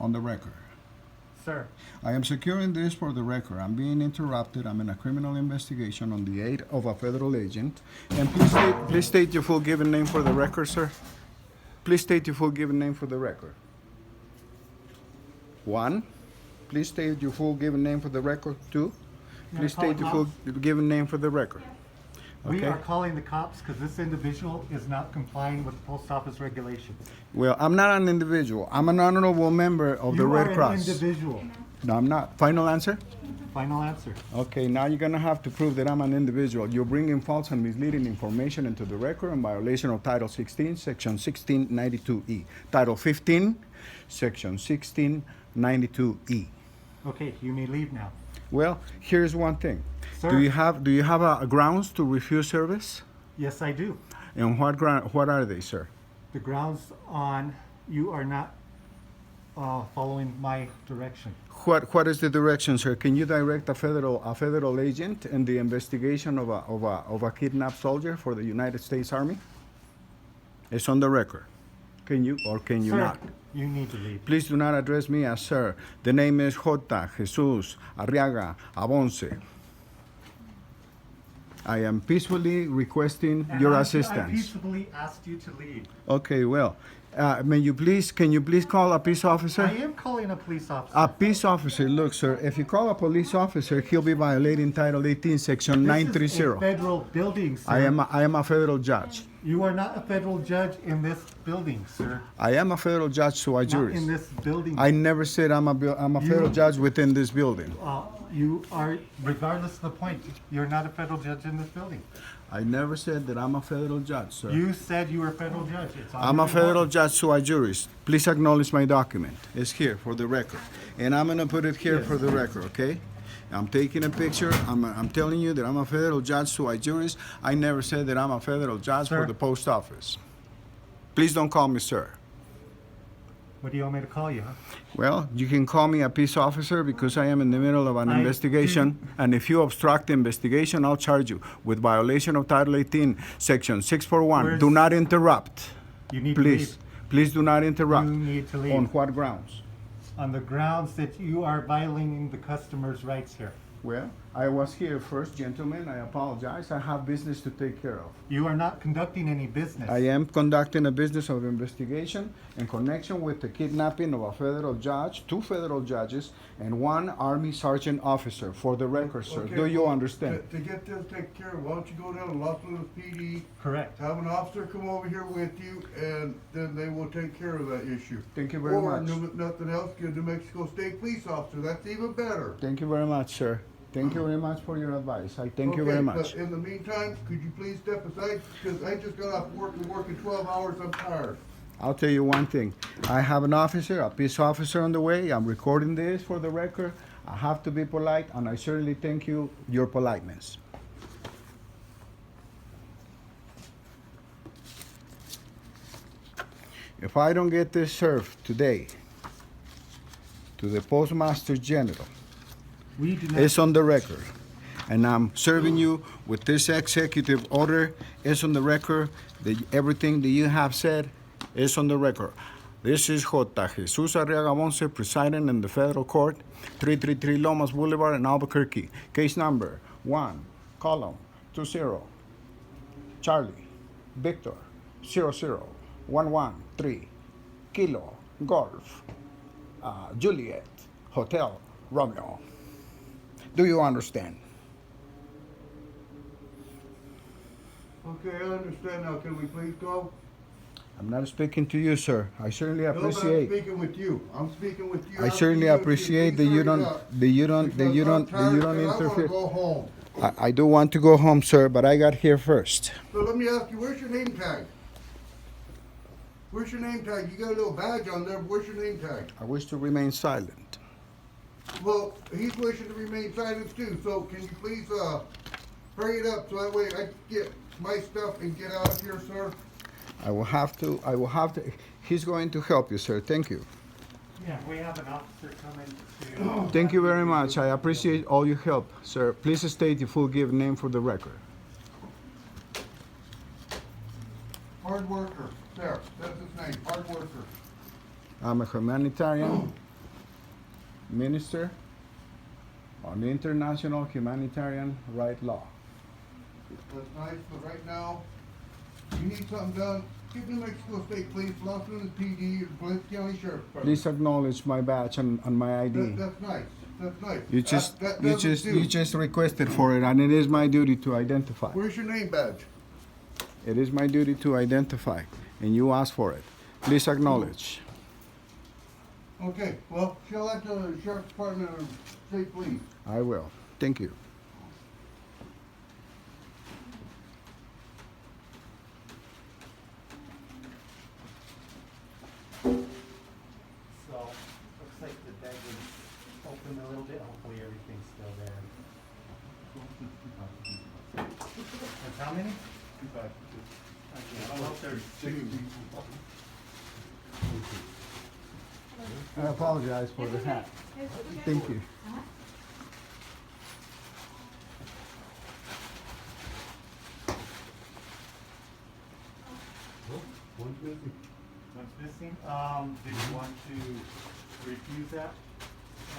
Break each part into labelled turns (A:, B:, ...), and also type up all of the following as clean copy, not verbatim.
A: on the record.
B: Sir,
A: I am securing this for the record. I'm being interrupted. I'm in a criminal investigation on the aid of a federal agent. And please state your full given name for the record, sir. Please state your full given name for the record. One, please state your full given name for the record. Two, please state your full given name for the record.
B: we
A: Okay.
B: are calling the cops because this individual is not complying with post office regulations.
A: Well, I'm not an individual. I'm an honorable member of the Red
B: You are
A: Cross.
B: an individual.
A: No, I'm not. Final answer?
B: Final answer.
A: Okay, now you're gonna have to prove that I'm an individual. You're bringing false and misleading information into the record in violation of Title 16, Section 1692E. Title 15, Section 1692E.
B: Okay, you may leave now.
A: Well, here's one thing.
B: Sir.
A: Do you have a grounds to refuse service?
B: Yes, I do.
A: And what are they, sir?
B: The grounds on you are not following my direction.
A: What is the direction, sir? Can you direct a federal agent in the investigation of a kidnapped soldier for the United States Army? It's on the record. Can you or can you
B: Sir,
A: not?
B: you need to leave.
A: Please do not address me as sir. The name is Jesús-Arriaga Abonce. I am peacefully requesting
B: And
A: your
B: I
A: assistance.
B: peacefully asked you to leave.
A: Okay, well, can you please call a peace officer?
B: I am calling a police officer.
A: A peace officer, look, sir, if you call a police officer, he'll be violating Title 18, Section
B: This is a
A: 930.
B: federal building, sir.
A: I am a federal judge.
B: You are not a federal judge in this building, sir.
A: I am a federal judge, so I
B: Not
A: juris.
B: in this building.
A: I never said I'm a federal judge within this building.
B: You are, regardless of the point, you're not a federal judge in this building.
A: I never said that I'm a federal judge, sir.
B: You said you were a federal judge. It's on
A: I'm
B: your
A: a federal
B: report.
A: judge, so I juris. Please acknowledge my document. It's here for the record. And I'm gonna put it here for the record, okay? I'm taking a picture. I'm telling you that I'm a federal judge, so I juris. I never said that I'm a federal judge for
B: Sir.
A: the post office. Please don't call me sir.
B: What do you want me to call you, huh?
A: Well, you can call me a peace officer because I am in the middle of an
B: I
A: investigation. And if you obstruct the investigation, I'll charge you with violation of Title 18, Section 641.
B: Where's-
A: Do not interrupt.
B: You need to
A: Please.
B: leave.
A: Please do not interrupt.
B: You need to
A: On
B: leave.
A: what grounds?
B: On the grounds that you are violating the customer's rights here.
A: Well, I was here first, gentlemen. I apologize. I have business to take care of.
B: You are not conducting any business.
A: I am conducting a business of investigation in connection with the kidnapping of a federal judge, 2 federal judges, and 1 Army sergeant officer. For the record, sir.
C: Okay,
A: Do you
C: well,
A: understand?
C: To get this taken care of, why don't you go down to Los Angeles PD,
B: Correct.
C: have an officer come over here with you, and then they will take care of that issue.
A: Thank you very much.
C: Or, if nothing else, get a New Mexico State police officer, that's even better.
A: Thank you very much, sir. Thank you very much for your advice. I thank you very
C: Okay,
A: much.
C: but in the meantime, could you please step aside, because I just got off work and working 12 hours, I'm tired.
A: I'll tell you one thing. I have an officer, a peace officer on the way. I'm recording this for the record. I have to be polite, and I certainly thank you, your politeness. If I don't get this served today to the Postmaster General,
B: We do not.
A: it's on the record. And I'm serving you with this executive order. It's on the record. Everything that you have said is on the record. This is J. Jesús-Arriaga Monse, presiding in the federal court, 333 Lomas Boulevard in Albuquerque. Case number 1, column 20, Charlie, Victor, 00113, Kilo, Golf, Juliet, Hotel, Romeo. Do you understand?
C: Okay, I understand now, can we please go?
A: I'm not speaking to you, sir. I certainly
C: No, but I'm
A: appreciate.
C: speaking with you, I'm speaking with you.
A: I certainly appreciate that you don't interfere.
C: I wanna go home.
A: I do want to go home, sir, but I got here first.
C: So let me ask you, where's your name tag? Where's your name tag? You got a little badge on there, but where's your name tag?
A: I wish to remain silent.
C: Well, he's wishing to remain silent too, so can you please, hurry it up so that way I can get my stuff and get out of here, sir?
A: I will have to, he's going to help you, sir. Thank you.
B: Yeah, we have an officer coming to.
A: Thank you very much. I appreciate all your help, sir. Please state your full given name for the record.
C: Hard worker, there, that's his name, hard worker.
A: I'm a humanitarian. minister on international humanitarian right law.
C: That's nice, but right now, you need something done, give me Mexico State Police, Los Angeles PD, or Valencia County Sheriff's Department.
A: Please acknowledge my badge and my ID.
C: That's nice, that's nice.
A: You just requested for it, and it is my duty to identify.
C: Where's your name badge?
A: It is my duty to identify, and you asked for it. Please acknowledge.
C: Okay, well, show that to the Sheriff's Department or State Police.
A: I will. Thank you.
B: So, looks like the bag is open a little bit, hopefully everything's still there. That's how many?
A: I apologize for the hat. Thank you.
C: One's missing.
B: One's missing. Did you want to refuse that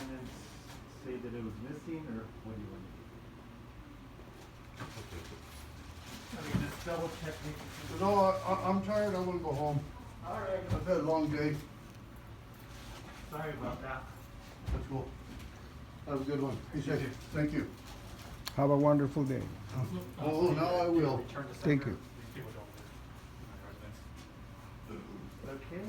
B: and then say that it was missing, or what do you want to do? I mean, just double check.
C: No, I'm tired, I wanna go home.
B: All right.
C: I've had a long day.
B: Sorry about that.
C: That's cool. Have a good one. Be safe.
B: too.
C: Thank you.
A: Have a wonderful day.
C: Oh, now I will.
A: Thank you.
B: Okay.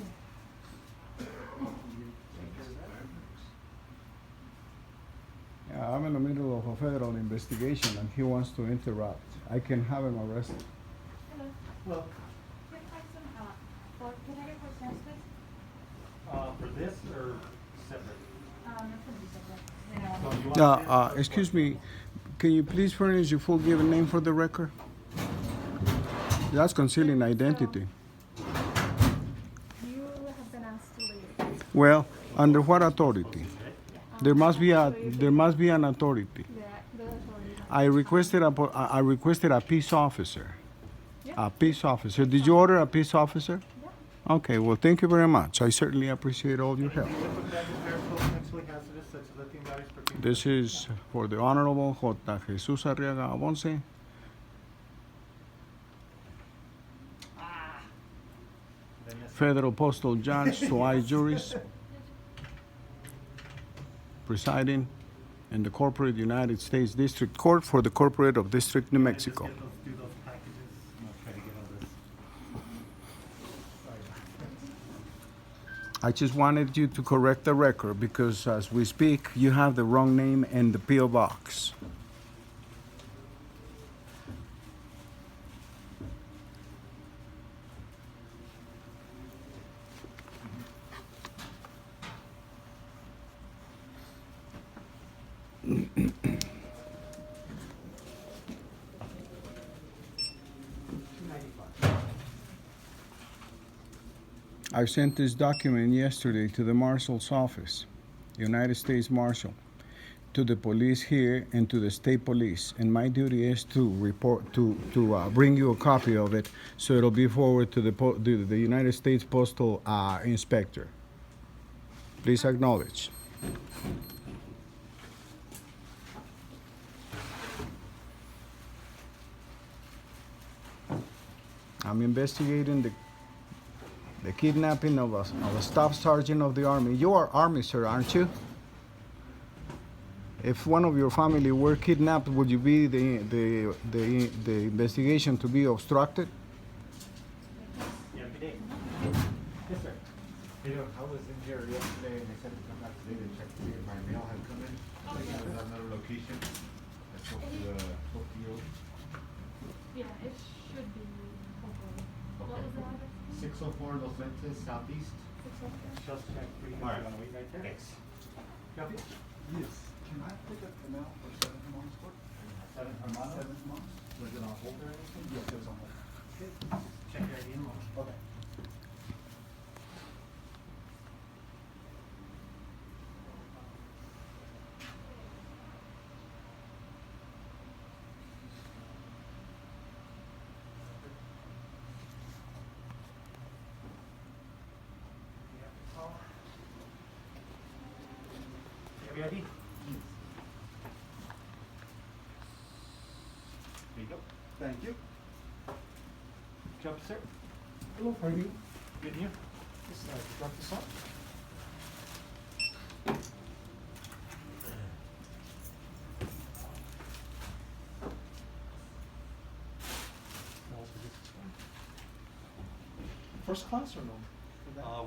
A: Yeah, I'm in the middle of a federal investigation, and he wants to interrupt. I can have him arrested.
D: Hello.
B: Well,
D: Can I have some, can I get for transcripts?
B: for this or separate?
D: Not for this, you know.
B: So you want this or
A: Excuse
B: what?
A: me, can you please furnish your full given name for the record? That's concealing identity.
D: You have been asked to leave.
A: Well, under what authority? There must be an authority.
D: The authority.
A: I requested a peace officer.
D: Yeah.
A: A peace officer. Did you order a peace officer?
D: Yeah.
A: Okay, well, thank you very much. I certainly appreciate all your help.
B: Liquid bag of air potentially hazardous, such as lithium batteries, perfume.
A: This is for the Honorable J. Jesús-Arriaga Abonce.
B: Then this-
A: Federal Postal Judge, Sui Juris, presiding in the corporate United States District Court for the Corporate of District New
B: Can I just
A: Mexico.
B: get do those packages? I'm gonna try to get all this. Sorry.
A: I just wanted you to correct the record because as we speak, you have the wrong name and the P.O. box. I sent this document yesterday to the Marshal's office, United States Marshal, to the police here and to the state police. And my duty is to report, to bring you a copy of it, so it'll be forwarded to the United States Postal Inspector. Please acknowledge. I'm investigating the kidnapping of a staff sergeant of the Army. You are Army, sir, aren't you? If one of your family were kidnapped, would you be the investigation to be obstructed?
B: Yeah, good day. Yes, sir. You know, I was in here yesterday and they said to come back today to check to see if my mail had come in. Like, it was at another location. I spoke to the PO.
D: Yeah, it should be, hopefully. What was the address?
B: 604 Los Ventas Southeast.
D: 604?
B: Just check for you.
E: All right.
B: You wanna wait right there? Thanks. Copy?
E: Yes. Can I pick up the mail for 7 Hermanos Court?
B: 7 Hermanos?
E: 7 Hermanos?
B: Was it on hold or anything?
E: Yes, it was on hold.
B: Okay. Check your ID in a moment.
E: Okay.
B: Ready? There you go.
E: Thank you.
B: Jump, sir.
E: Hello, how are you?
B: Good and you?
E: Just, drop this off. First class or no?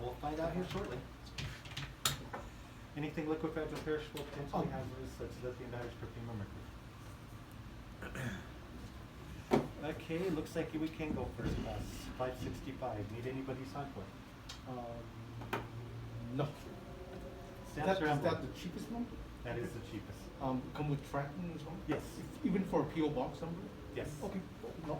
B: We'll find out here shortly. Anything liquid, fragile, perishable, potentially
E: Oh.
B: hazardous, such as lithium batteries, perfume, or mercury. Okay, looks like we can go first class. 565. Need anybody's sign for it?
E: No.
B: Stamps or
E: Is that
B: envelope?
E: the cheapest one?
B: That is the cheapest.
E: Come with tracking as well?
B: Yes.
E: Even for a PO box number?
B: Yes.
E: Okay, no.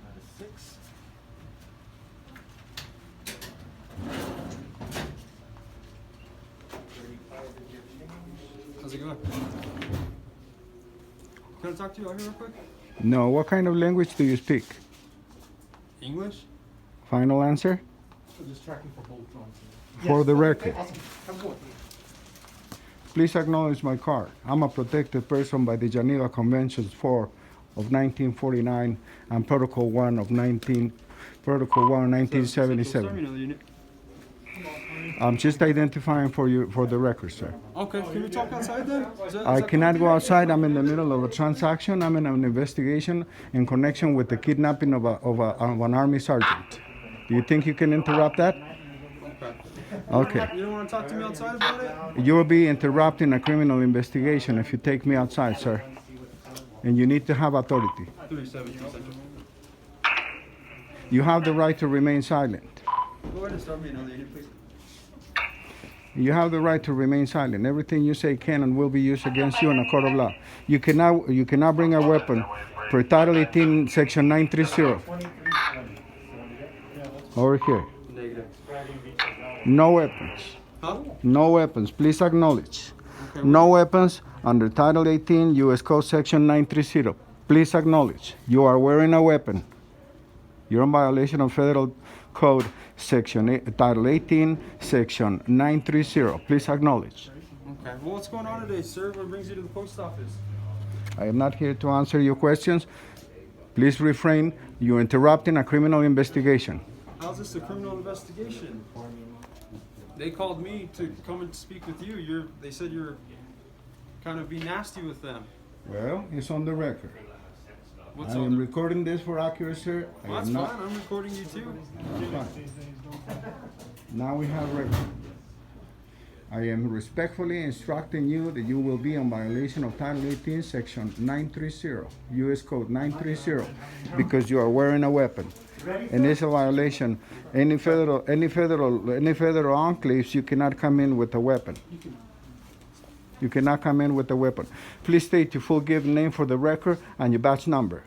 B: That is 6.
F: How's it going? Can I talk to you out here real quick?
A: No, what kind of language do you speak?
F: English?
A: Final answer?
E: So just tracking for both ones.
A: For the record.
E: Awesome. Have a good one.
A: Please acknowledge my card. I'm a protected person by the Geneva Conventions 4 of 1949 and Protocol 1 of 1977. I'm just identifying for you for the record, sir.
F: Okay, can we talk outside then?
A: I cannot go outside. I'm in the middle of a transaction. I'm in an investigation in connection with the kidnapping of an army sergeant. Do you think you can interrupt that? Okay.
F: You don't want to talk to me outside about it?
A: You will be interrupting a criminal investigation if you take me outside, sir. And you need to have authority.
F: 317 Central.
A: You have the right to remain silent.
F: Go ahead and start me another unit, please.
A: You have the right to remain silent. Everything you say can and will be used against you in a court of law. You cannot bring a weapon per Title 18, Section 930. Over here.
F: Negative.
A: No weapons.
F: Huh?
A: No weapons. Please acknowledge.
F: Okay,
A: No weapons under Title 18, U.S. Code Section 930. Please acknowledge. You are wearing a weapon. You're in violation of Federal Code Title 18, Section 930. Please acknowledge.
F: Okay. Well, what's going on today, sir? What brings you to the post office?
A: I am not here to answer your questions. Please refrain. You're interrupting a criminal investigation.
F: How's this a criminal investigation? They called me to come and speak with you. They said you're kind of being nasty with them.
A: Well, it's on the record.
F: What's
A: I
F: on
A: am
F: the...
A: recording this for accuracy.
F: Well, that's fine. I'm recording you too.
A: That's fine. Now we have record. I am respectfully instructing you that you will be in violation of Title 18, Section 930, U.S. Code 930, because you are wearing a weapon. And it's a violation. Any federal enclaves, you cannot come in with a weapon. You cannot come in with a weapon. Please state your full given name for the record and your badge number.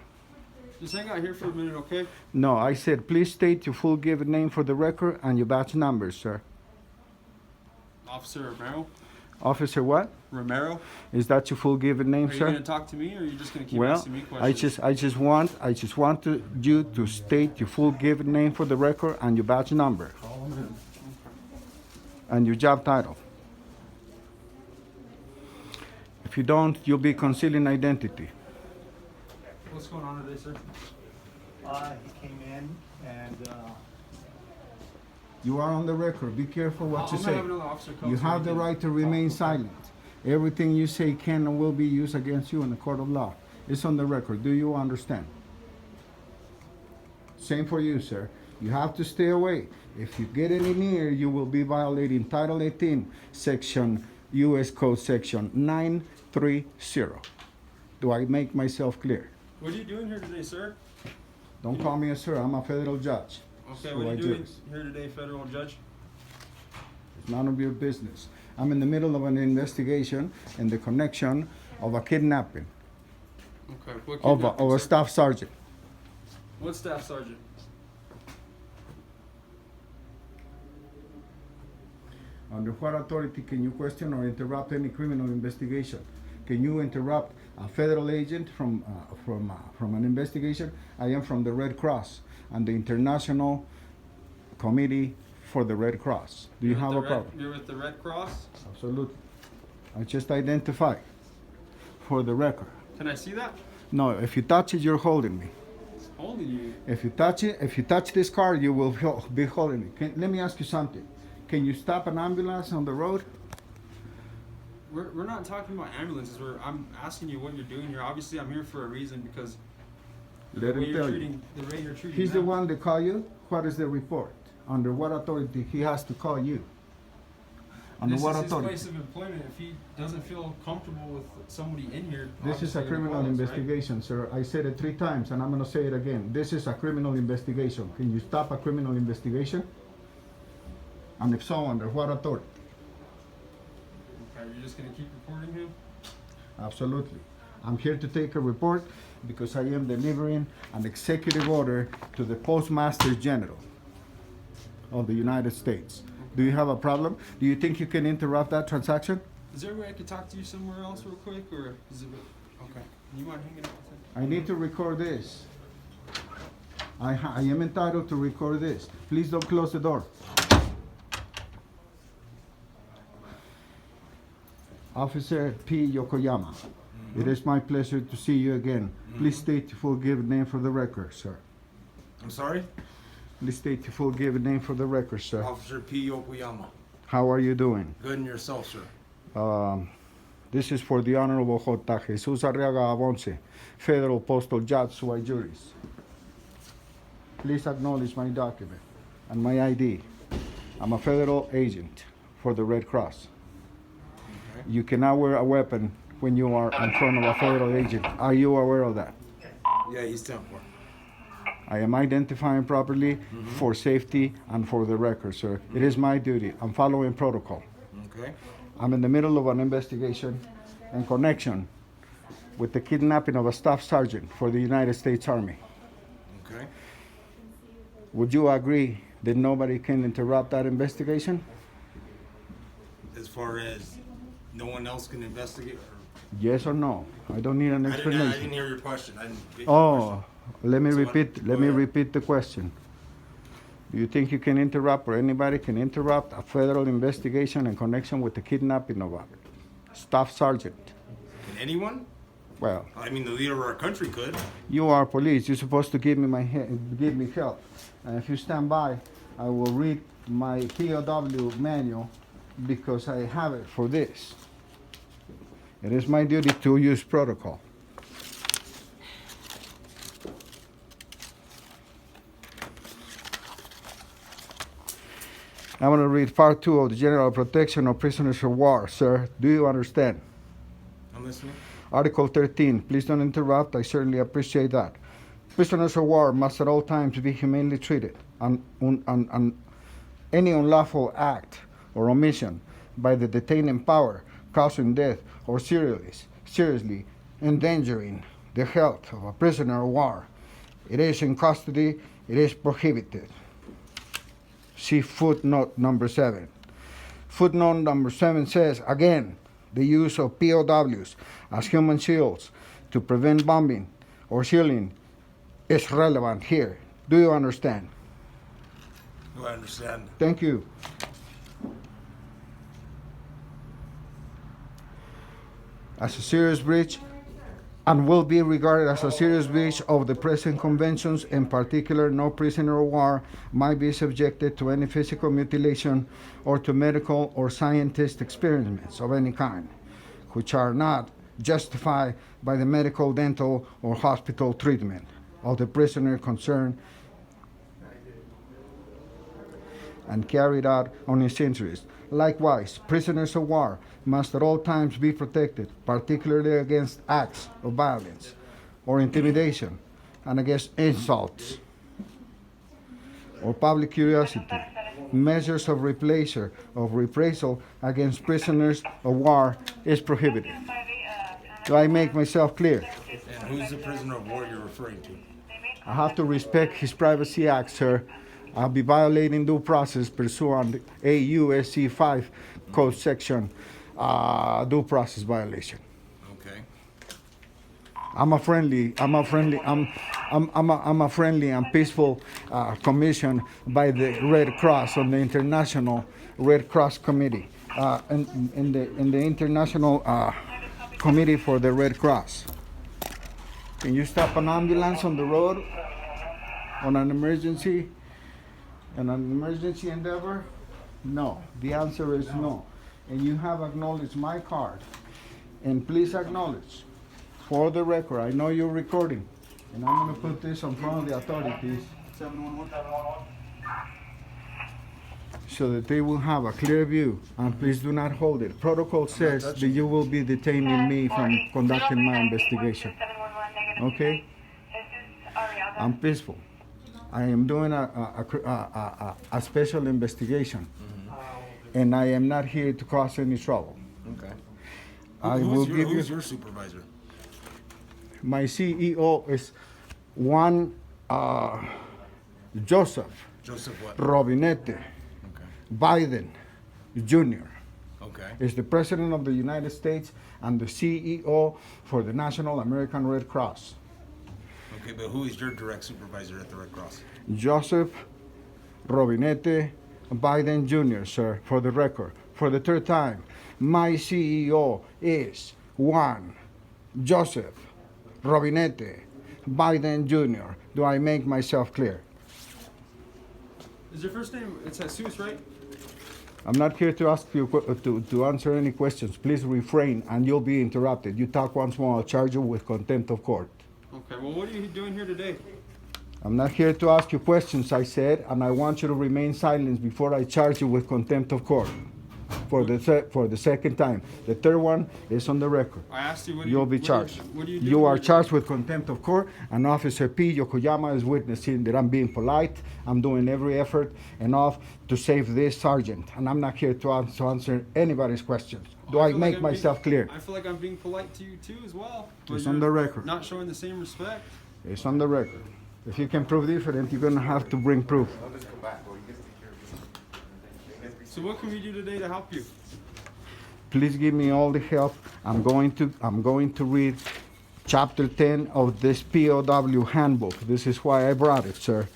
F: Just hang out here for a minute, okay?
A: No, I said please state your full given name for the record and your badge number, sir.
F: Officer Romero?
A: Officer what?
F: Romero?
A: Is that your full given name,
F: Are you
A: sir?
F: going to talk to me, or are you just going to keep
A: Well,
F: asking me questions?
A: I just want you to state your full given name for the record and your badge number and your job title. If you don't, you'll be concealing identity.
F: What's going on today, sir?
B: He came in and
A: You are on the record. Be careful what you
F: I'm
A: say.
F: gonna have another officer come
A: You
F: so
A: have
F: we
A: the
F: can
A: right to
F: talk
A: remain
F: about it.
A: silent. Everything you say can and will be used against you in the court of law. It's on the record. Do you understand? Same for you, sir. You have to stay away. If you get any near, you will be violating Title 18, Section U.S. Code Section 930. Do I make myself clear?
F: What are you doing here today, sir?
A: Don't call me a sir. I'm a federal judge.
F: Okay,
A: So
F: what are
A: I
F: you
A: do.
F: doing here today, federal judge?
A: It's none of your business. I'm in the middle of an investigation in the connection of a kidnapping
F: Okay, what
A: of
F: kidnapping,
A: a
F: sir?
A: staff sergeant.
F: What staff sergeant?
A: Under what authority can you question or interrupt any criminal investigation? Can you interrupt a federal agent from an investigation? I am from the Red Cross and the International Committee for the Red Cross. Do you have a problem?
F: You're with the Red Cross?
A: Absolutely. I just identify for the record.
F: Can I see that?
A: No, if you touch it, you're holding me.
F: Holding you.
A: If you touch it, if you touch this car, you will be holding me. Let me ask you something. Can you stop an ambulance on the road?
F: We're not talking about ambulances. I'm asking you what you're doing here. Obviously, I'm here for a reason because
A: Let him tell you.
F: the way you're treating
A: He's the
F: them.
A: one that call you. What is the report? Under what authority he has to call you? Under
F: This
A: what
F: is his
A: authority?
F: place of employment. If he doesn't feel comfortable with somebody in here,
A: This is a
F: obviously
A: criminal
F: gonna call us, right?
A: investigation, sir. I said it 3 times and I'm gonna say it again. This is a criminal investigation. Can you stop a criminal investigation? And if so, under what authority?
F: Okay, you're just gonna keep reporting him?
A: Absolutely. I'm here to take a report because I am delivering an executive order to the Postmaster General of the United States. Do you have a problem? Do you think you can interrupt that transaction?
F: Is there a way I could talk to you somewhere else real quick, or is it? Okay. You mind hanging out with him?
A: I need to record this. I am entitled to record this. Please don't close the door. Officer P. Yokoyama, it is my pleasure to see you again. Please state your full given name for the record, sir.
G: I'm sorry?
A: Please state your full given name for the record, sir.
G: Officer P. Yokoyama.
A: How are you doing?
G: Good and yourself, sir.
A: This is for the Honorable J. Jesús-Arriaga Avonce, Federal Postal Judge sui juris. Please acknowledge my document and my ID. I'm a federal agent for the Red Cross.
G: Okay.
A: You cannot wear a weapon when you are in front of a federal agent. Are you aware of that?
G: Yeah, he's 10-4.
A: I am identifying properly for safety and for the record, sir. It is my duty. I'm following protocol.
G: Okay.
A: I'm in the middle of an investigation in connection with the kidnapping of a staff sergeant for the United States Army.
G: Okay.
A: Would you agree that nobody can interrupt that investigation?
G: As far as no one else can investigate?
A: Yes or no? I don't need an
G: I didn't
A: explanation.
G: hear your question. I didn't get your
A: Oh, let me
G: So what-
A: repeat. Let
G: go
A: me
G: ahead.
A: repeat the question. Do you think you can interrupt, or anybody can interrupt, a federal investigation in connection with the kidnapping of a staff sergeant?
G: question. Can anyone?
A: Well,
G: I mean, the leader of our country could.
A: you are police. You're supposed to give me help. And if you stand by, I will read my POW manual because I have it for this. It is my duty to use protocol. I'm going to read part 2 of the General Protection of Prisoners of War, sir. Do you understand?
G: I'm listening.
A: Article 13. Please don't interrupt. I certainly appreciate that. Prisoners of war must at all times be humanely treated. Any unlawful act or omission by the detaining power causing death or seriously endangering the health of a prisoner of war, it is in custody, it is prohibited. See footnote number 7. Footnote number 7 says, again, the use of POWs as human shields to prevent bombing or shielding is relevant here. Do you understand?
G: Do I understand?
A: Thank you. As a serious breach, and will be regarded as a serious breach of the present conventions, in particular, no prisoner of war might be subjected to any physical mutilation or to medical or scientific experiments of any kind, which are not justified by the medical, dental, or hospital treatment of the prisoner concerned and carried out on his interest. Likewise, prisoners of war must at all times be protected, particularly against acts of violence or intimidation and against insults or public curiosity. Measures of reprisal against prisoners of war is prohibited. Do I make myself clear?
G: And who's the prisoner of war you're referring to?
A: I have to respect his Privacy Act, sir. I'll be violating due process pursuant a U.S.C. 5 code section due process violation.
G: Okay.
A: I'm a friendly and peaceful commission by the Red Cross on the International Red Cross Committee, in the International Committee for the Red Cross. Can you stop an ambulance on the road on an emergency endeavor? No. The answer is no. And you have acknowledged my card. And please acknowledge, for the record, I know you're recording, and I'm going to put this in front of the authorities
E: 711.
A: so that they will have a clear view. And please do not hold it. Protocol says that you will be detaining me from conducting my investigation. Okay? I'm peaceful. I am doing a special investigation, and I am not here to cause any trouble.
G: Okay.
A: Who's
G: your supervisor?
A: My CEO is Juan Joseph
G: Joseph what?
A: Robinette
G: Okay.
A: Biden Jr.
G: Okay.
A: is the President of the United States and the CEO for the National American Red Cross.
G: Okay, but who is your direct supervisor at the Red Cross?
A: Joseph Robinette Biden Jr., sir, for the record. For the third time, my CEO is Juan Joseph Robinette Biden Jr. Do I make myself clear?
F: Is your first name, it's Jesus, right?
A: I'm not here to ask you to answer any questions. Please refrain and you'll be interrupted. You talk once more, I'll charge you with contempt of court.
F: Okay, well, what are you doing here today?
A: I'm not here to ask you questions, I said, and I want you to remain silent before I charge you with contempt of court for the second time. The third one is on the record.
F: I asked you,
A: You'll be charged.
F: What are you doing?
A: You are
F: here
A: charged with contempt of court, and Officer P. Yokoyama is witnessing that I'm being polite. I'm doing every effort enough to save this sergeant, and I'm not here to answer anybody's questions. Do I
F: feel
A: make
F: like I'm
A: myself
F: being-
A: clear?
F: I feel like I'm being polite to you too as well. but
A: It's
F: you're
A: on the record.
F: Not showing the same respect.
A: It's on the record. If you can prove different, you're gonna have to bring proof.
F: So what can we do today to help you?
A: Please give me all the help. I'm going to read chapter 10 of this POW handbook. This is why I brought it, sir.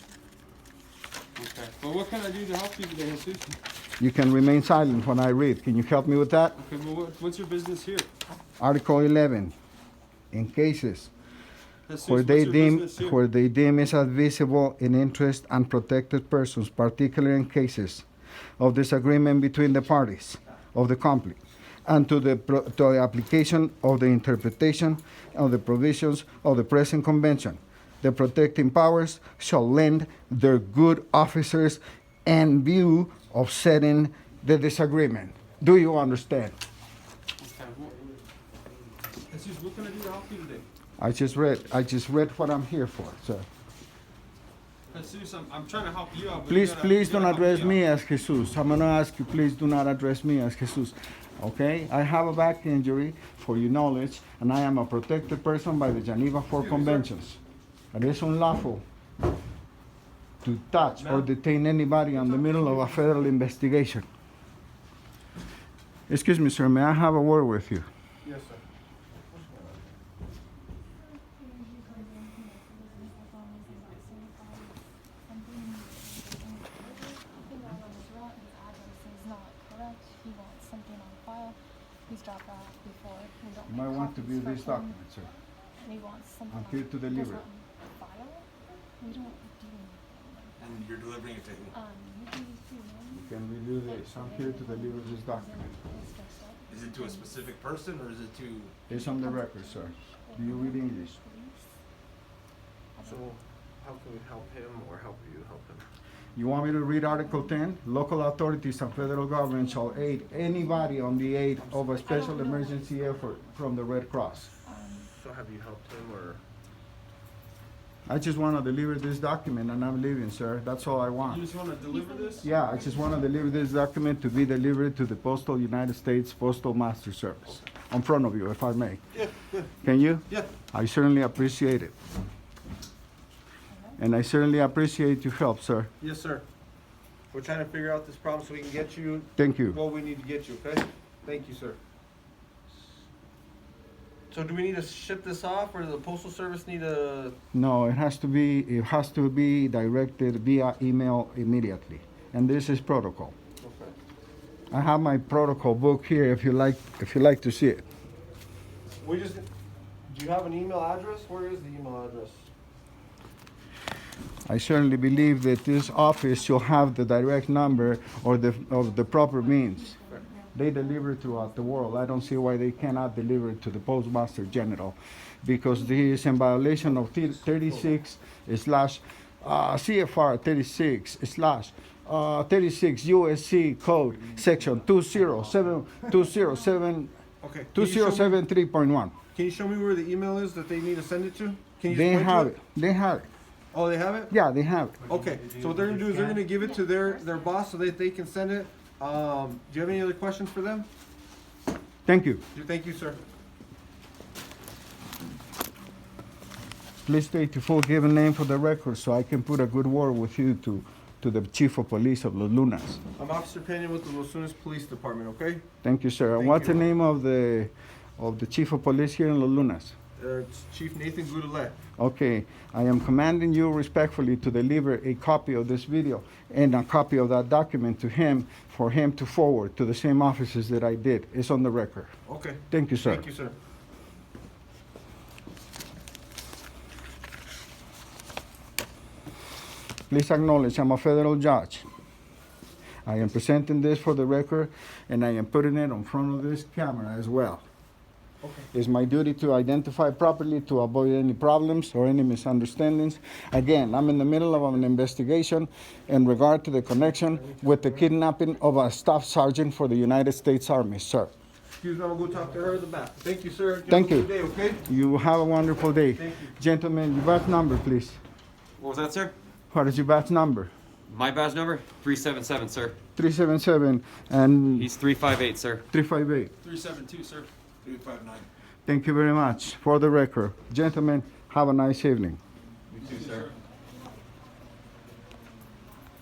F: Okay. Well, what can I do to help you today, Jesus?
A: You can remain silent when I read. Can you help me with that?
F: Okay, well, what's your business here?
A: Article 11. In cases
F: Jesus,
A: where
F: what's
A: they
F: your
A: deem
F: business here?
A: where they deem is admissible in interest and protected persons, particularly in cases of disagreement between the parties of the conflict, and to the application of the interpretation of the provisions of the present convention, the protecting powers shall lend their good officers in view of setting the disagreement. Do you understand?
F: Okay, well, Jesus, what can I do to help you today?
A: I just read what I'm here for, sir.
F: Jesus, I'm trying to help you out. But
A: Please,
F: you
A: please
F: gotta
A: don't
F: help
A: address
F: out.
A: me as Jesus. I'm gonna ask you, please do not address me as Jesus. Okay? I have a back injury, for your knowledge, and I am a protected person by the Geneva Four Conventions. It is unlawful to touch or detain anybody in the middle of a federal investigation. Excuse me, sir, may I have a word with you?
E: Yes, sir.
D: He's dropped off before. We don't
A: You might
D: make
A: want to view
D: copies
A: this
D: for him,
A: document, sir.
D: and he wants something
A: I'm
D: on-
A: here to
D: does
A: deliver.
D: not file it. We don't do anything.
G: And you're delivering it to who?
D: You do,
A: You can review this. I'm here to deliver this document.
G: Is it to a specific person or is it to?
A: It's on the record, sir. Do you read English?
H: So how can we help him or help you help him?
A: You want me to read Article 10? Local authorities and federal government shall aid anybody on the aid of a special emergency effort from the Red Cross.
H: So have you helped him or?
A: I just want to deliver this document and I'm leaving, sir. That's all I
F: You
A: want.
F: just want to deliver this?
A: Yeah, I just want to deliver this document to be delivered to the Postal United States Postal Master Service. In front of you, if I may.
H: Yeah,
A: Can you?
H: yeah.
A: I certainly appreciate it. And I certainly appreciate your help, sir.
F: Yes, sir. We're trying to figure out this problem so we can get you
A: Thank you.
F: what we need to get you, okay? Thank you, sir. So do we need to ship this off, or does the postal service need to?
A: No, it has to be directed via email immediately. And this is protocol.
F: Okay.
A: I have my protocol book here if you like to see it.
F: We just, do you have an email address? Where is the email address?
A: I certainly believe that this office should have the direct number or the proper means. They deliver throughout the world. I don't see why they cannot deliver it to the Postmaster General, because this is in violation of 36 slash CFR 36 slash 36 U.S.C. Code Section 207
F: Okay.
A: 2073.1.
F: Can you show me where the email is that they need to send it to? Can you
A: They
F: just point to
A: have it. They have it.
F: Oh, they have it?
A: Yeah, they have it.
F: Okay, so what they're gonna do is they're gonna give it to their boss so that they can send it. Do you have any other questions for them?
A: Thank you.
F: Thank you, sir.
A: Please state your full given name for the record so I can put a good word with you to the Chief of Police of Los Lunas.
F: I'm Officer Pena with the Los Lunas Police Department, okay?
A: Thank you, sir. And
F: Thank
A: what's
F: you.
A: the name of the Chief of Police here in Los Lunas?
F: It's Chief Nathan Goudelet.
A: Okay, I am commanding you respectfully to deliver a copy of this video and a copy of that document to him for him to forward to the same offices that I did. It's on the record.
F: Okay.
A: Thank you, sir.
F: Thank you, sir.
A: Please acknowledge I'm a federal judge. I am presenting this for the record, and I am putting it in front of this camera as well.
F: Okay.
A: It's my duty to identify properly to avoid any problems or any misunderstandings. Again, I'm in the middle of an investigation in regard to the connection with the kidnapping of a staff sergeant for the United States Army, sir.
F: Excuse me, I'm gonna go talk to her at the back. Thank you, sir.
A: Thank you.
F: Have a good day, okay?
A: You have a wonderful day.
F: Thank you.
A: Gentlemen, your badge number, please.
I: What was that, sir?
A: What is your badge number?
I: My badge number? 377, sir.
A: 377 and
I: He's 358, sir.
A: 358.
F: 372, sir.
G: 359.
A: Thank you very much. For the record, gentlemen, have a nice evening.
F: You too, sir.